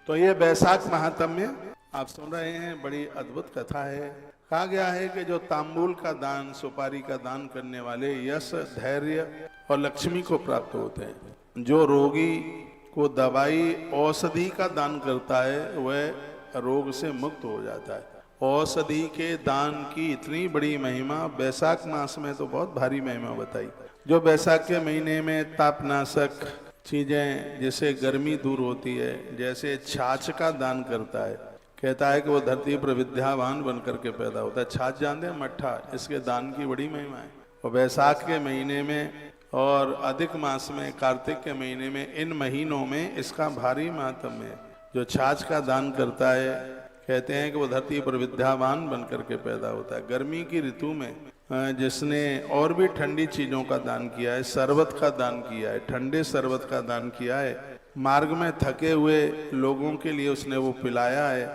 तो ये बैसाख महात्म्य आप सुन रहे हैं, बड़ी अद्भुत कथा है। कहा गया है कि जो तांबूल का दान, सुपारी का दान करने वाले यश, धैर्य और लक्ष्मी को प्राप्त होते हैं। जो रोगी को दवाई, औषधि का दान करता है वह रोग से मुक्त हो जाता है। औषधि के दान की इतनी बड़ी महिमा बैसाख मास में तो बहुत भारी महिमा बताई। जो बैसाख के महीने में तापनाशक चीजें, जैसे गर्मी दूर होती है, जैसे छाछ का दान करता है, कहता है कि वो धरती पर विद्यावान बनकर के पैदा होता है। छाछ जानते हैं, मट्ठा, इसके दान की बड़ी महिमा है। और बैसाख के महीने में और अधिक मास में, कार्तिक के महीने में, इन महीनों में इसका भारी महात्म्य है। जो छाछ का दान करता है, कहते हैं कि वो धरती पर विद्यावान बनकर के पैदा होता है। गर्मी की ऋतु में जिसने और भी ठंडी चीजों का दान किया है, शरबत का दान किया है, ठंडे शरबत का दान किया है, मार्ग में थके हुए लोगों के लिए उसने वो पिलाया है,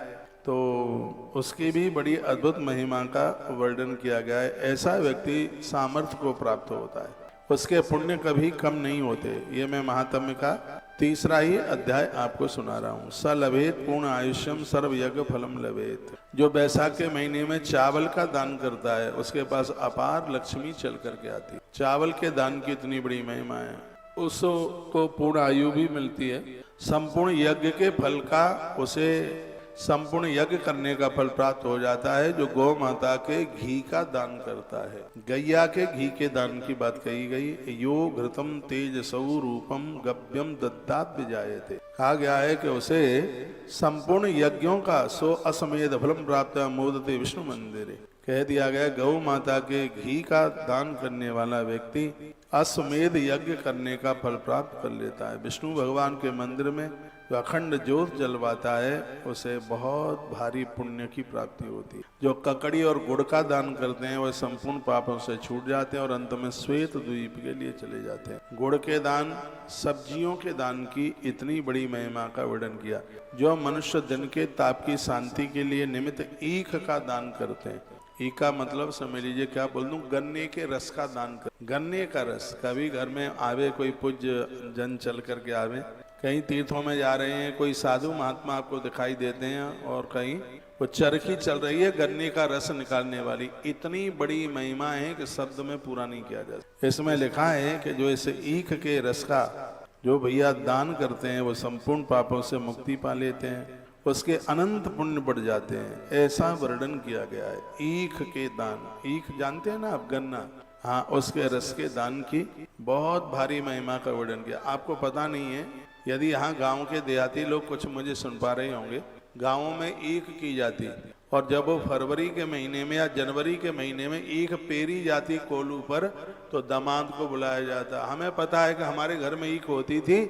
तो उसकी भी बड़ी अद्भुत महिमा का वर्णन किया गया है। ऐसा व्यक्ति सामर्थ्य को प्राप्त होता है, उसके पुण्य कभी कम नहीं होते। ये मैं महात्म्य का तीसरा ही अध्याय आपको सुना रहा हूँ। स लभेत पूर्ण आयुष्यम सर्व यज्ञ फलम लभेत। जो बैसाख के महीने में चावल का दान करता है, उसके पास अपार लक्ष्मी चल करके आती। चावल के दान की इतनी बड़ी महिमा है, उसको पूर्ण आयु भी मिलती है। संपूर्ण यज्ञ के फल का, उसे संपूर्ण यज्ञ करने का फल प्राप्त हो जाता है। जो गौ माता के घी का दान करता है, गैया के घी के दान की बात कही गई। यो घृतम तेज सौ रूपम गव्यम दत्तात् विजायते। कहा गया है कि उसे संपूर्ण यज्ञों का सो असमेध फलम प्राप्त मोदते विष्णु मंदिरे। कह दिया गया, गौ माता के घी का दान करने वाला व्यक्ति अश्वमेध यज्ञ करने का फल प्राप्त कर लेता है। विष्णु भगवान के मंदिर में जो अखंड ज्योत जलवाता है, उसे बहुत भारी पुण्य की प्राप्ति होती है। जो ककड़ी और गुड़ का दान करते हैं, वह संपूर्ण पापों से छूट जाते हैं और अंत में श्वेत द्वीप के लिए चले जाते हैं। गुड़ के दान, सब्जियों के दान की इतनी बड़ी महिमा का वर्णन किया। जो मनुष्य दिन के ताप की शांति के लिए निमित्त ईख का दान करते हैं, ईख का मतलब समझ लीजिए, क्या बोल दूं, गन्ने के रस का दान कर। गन्ने का रस, कभी घर में आवे कोई पूज्य जन चल करके आवे, कहीं तीर्थों में जा रहे हैं, कोई साधु महात्मा आपको दिखाई देते हैं, और कहीं वो चरखी चल रही है गन्ने का रस निकालने वाली। इतनी बड़ी महिमा है कि शब्द में पूरा नहीं किया जा सकता। इसमें लिखा है कि जो इस ईख के रस का जो भैया दान करते हैं, वो संपूर्ण पापों से मुक्ति पा लेते हैं, उसके अनंत पुण्य बढ़ जाते हैं। ऐसा वर्णन किया गया है ईख के दान। ईख जानते हैं ना आप, गन्ना, हाँ, उसके रस के दान की बहुत भारी महिमा का वर्णन किया। आपको पता नहीं है, यदि यहाँ गांव के देहाती लोग कुछ मुझे सुन पा रहे होंगे, गांवों में ईख की जाती, और जब वो फरवरी के महीने में या जनवरी के महीने में ईख पेरी जाती कोलू पर, तो दामाद को बुलाया जाता। हमें पता है कि हमारे घर में ईख होती थी,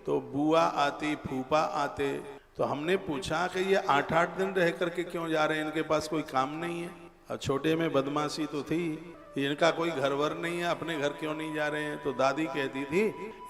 तो बुआ आती, फूफा आते, तो हमने पूछा कि ये 8-8 दिन रह करके क्यों जा रहे हैं, इनके पास कोई काम नहीं है। और छोटे में बदमाशी तो थी, इनका कोई घर वर नहीं है, अपने घर क्यों नहीं जा रहे हैं। तो दादी कहती थी,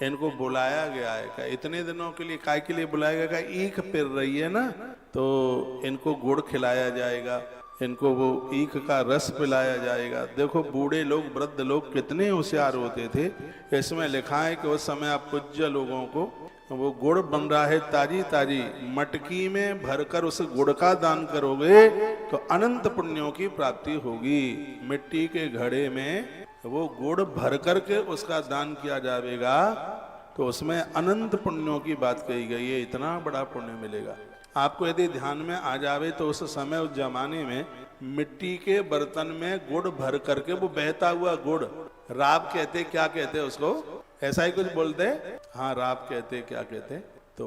इनको बुलाया गया है। क्या इतने दिनों के लिए, काय के लिए बुलाया गया? ईख पिर रही है ना, तो इनको गुड़ खिलाया जाएगा, इनको वो ईख का रस पिलाया जाएगा। देखो बूढ़े लोग, वृद्ध लोग कितने होशियार होते थे। इसमें लिखा है कि उस समय आप पूज्य लोगों को वो गुड़ बन रहा है ताजी ताजी, मटकी में भरकर उस गुड़ का दान करोगे तो अनंत पुण्यों की प्राप्ति होगी। मिट्टी के घड़े में वो गुड़ भर करके उसका दान किया जाएगा, तो उसमें अनंत पुण्यों की बात कही गई है। इतना बड़ा पुण्य मिलेगा आपको यदि ध्यान में आ जावे। तो उस समय, उस जमाने में मिट्टी के बर्तन में गुड़ भर करके, वो बहता हुआ गुड़, राब कहते, क्या कहते उसको, ऐसा ही कुछ बोलते हैं, हाँ राब कहते, क्या कहते। तो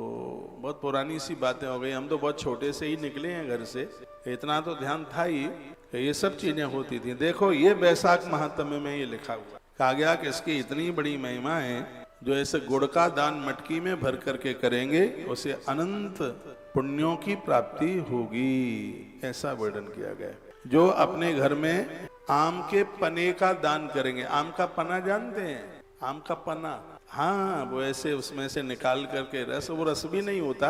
बहुत पुरानी सी बातें हो गई, हम तो बहुत छोटे से ही निकले हैं घर से, इतना तो ध्यान था ही कि ये सब चीजें होती थी। देखो ये बैसाख महात्म्य में ये लिखा हुआ, कहा गया कि इसकी इतनी बड़ी महिमा है। जो ऐसे गुड़ का दान मटकी में भर करके करेंगे, उसे अनंत पुण्यों की प्राप्ति होगी, ऐसा वर्णन किया गया। जो अपने घर में आम के पने का दान करेंगे, आम का पना जानते हैं, आम का पना, हाँ, वो ऐसे उसमें से निकाल करके रस, वो रस भी नहीं होता,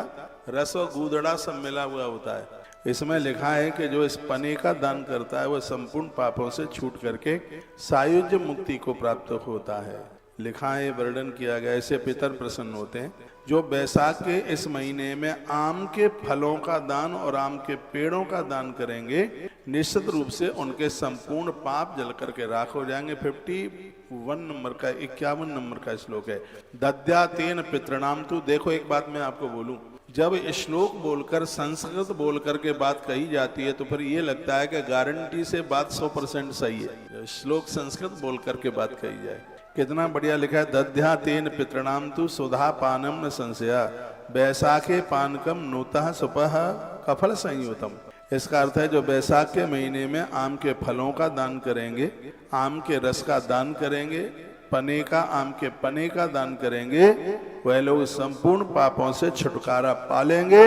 रस और गूदड़ा सब मिला हुआ होता है। इसमें लिखा है कि जो इस पने का दान करता है, वह संपूर्ण पापों से छूट करके सायुज्य मुक्ति को प्राप्त होता है। लिखा है, वर्णन किया गया, ऐसे पितर प्रसन्न होते हैं। जो बैसाख के इस महीने में आम के फलों का दान और आम के पेड़ों का दान करेंगे, निश्चित रूप से उनके संपूर्ण पाप जल करके राख हो जाएंगे। 51 नंबर का 51 नंबर का श्लोक है, दद्या तेन पितृणाम तु। देखो एक बात मैं आपको बोलूं, जब श्लोक बोलकर संस्कृत बोल करके बात कही जाती है तो फिर ये लगता है कि गारंटी से बात 100% सही है। श्लोक संस्कृत बोल करके बात कही जाए, कितना बढ़िया लिखा है, दध्या तेन पितृणाम तु सुधा पानम न संशया, बैसाखे पानकम नूतः सुपह कफल संयुतम। इसका अर्थ है जो बैसाख के महीने में आम के फलों का दान करेंगे, आम के रस का दान करेंगे, पने का, आम के पने का दान करेंगे, वह लोग संपूर्ण पापों से छुटकारा पालेंगे।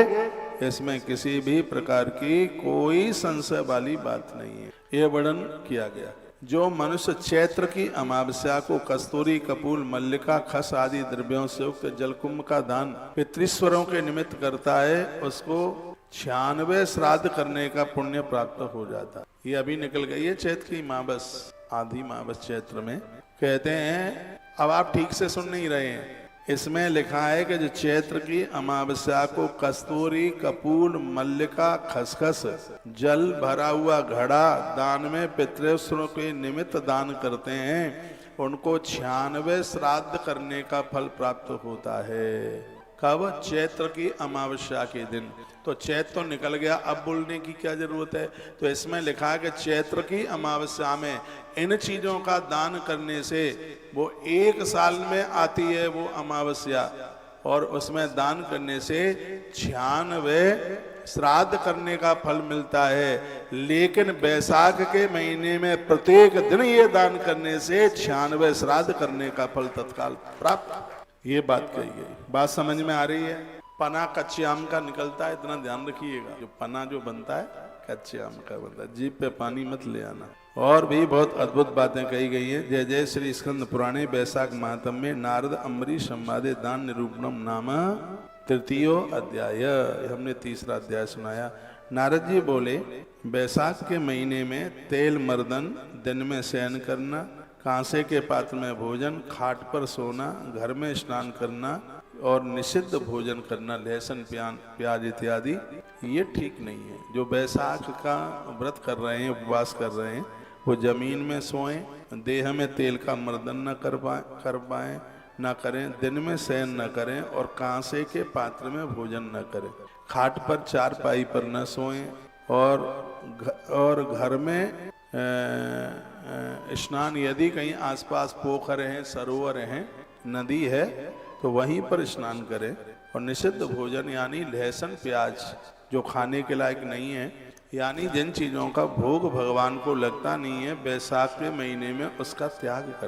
इसमें किसी भी प्रकार की कोई संशय वाली बात नहीं है। ये वर्णन किया गया। जो मनुष्य चैत्र की अमावस्या को कस्तूरी, कपूल, मल्लिका, खस आदि द्रव्यों से युक्त जलकुंभ का दान पितृश्वरों के निमित्त करता है, उसको 96 श्राद्ध करने का पुण्य प्राप्त हो जाता है। ये अभी निकल गई है चैत्र की अमावस, आधी अमावस चैत्र में कहते हैं। अब आप ठीक से सुन नहीं रहे हैं, इसमें लिखा है कि जो चैत्र की अमावस्या को कस्तूरी, कपूल, मल्लिका, खसखस, जल भरा हुआ घड़ा दान में पितृश्वरों के निमित्त दान करते हैं, उनको 96 श्राद्ध करने का फल प्राप्त होता है। कब? चैत्र की अमावस्या के दिन। तो चैत्र तो निकल गया, अब बोलने की क्या जरूरत है। तो इसमें लिखा है कि चैत्र की अमावस्या में इन चीजों का दान करने से वो 1 साल में आती है वो अमावस्या, और उसमें दान करने से 96 श्राद्ध करने का फल मिलता है। लेकिन बैसाख के महीने में प्रत्येक दिन ये दान करने से 96 श्राद्ध करने का फल तत्काल प्राप्त। ये बात कही गई। बात समझ में आ रही है। पना कच्चे आम का निकलता है, इतना ध्यान रखिएगा। जो पना जो बनता है कच्चे आम का बनता है, जीभ पे पानी मत ले आना। और भी बहुत अद्भुत बातें कही गई है। जय जय श्री स्कंद पुराणे बैसाख महात्म्य में नारद अम्बरीश संवादे दान निरूपणम नाम तृतीयो अध्याय। हमने तीसरा अध्याय सुनाया। नारद जी बोले, बैसाख के महीने में तेल मर्दन, दिन में शयन करना, कांसे के पात्र में भोजन, खाट पर सोना, घर में स्नान करना और निषिद्ध भोजन करना, लहसुन, प्याज इत्यादि, ये ठीक नहीं है। जो बैसाख का व्रत कर रहे हैं, उपवास कर रहे हैं, वो जमीन में सोएं, देह में तेल का मर्दन न कर पाए न करें, दिन में शयन न करें और कांसे के पात्र में भोजन न करें, खाट पर चारपाई पर न सोएं और घर में स्नान, यदि कहीं आसपास पोखर हैं, सरोवर हैं, नदी है तो वहीं पर स्नान करें। और निषिद्ध भोजन यानी लहसुन, प्याज जो खाने के लायक नहीं है, यानी जिन चीज़ों का भोग भगवान को लगता नहीं है, बैसाख के महीने में उसका त्याग करें।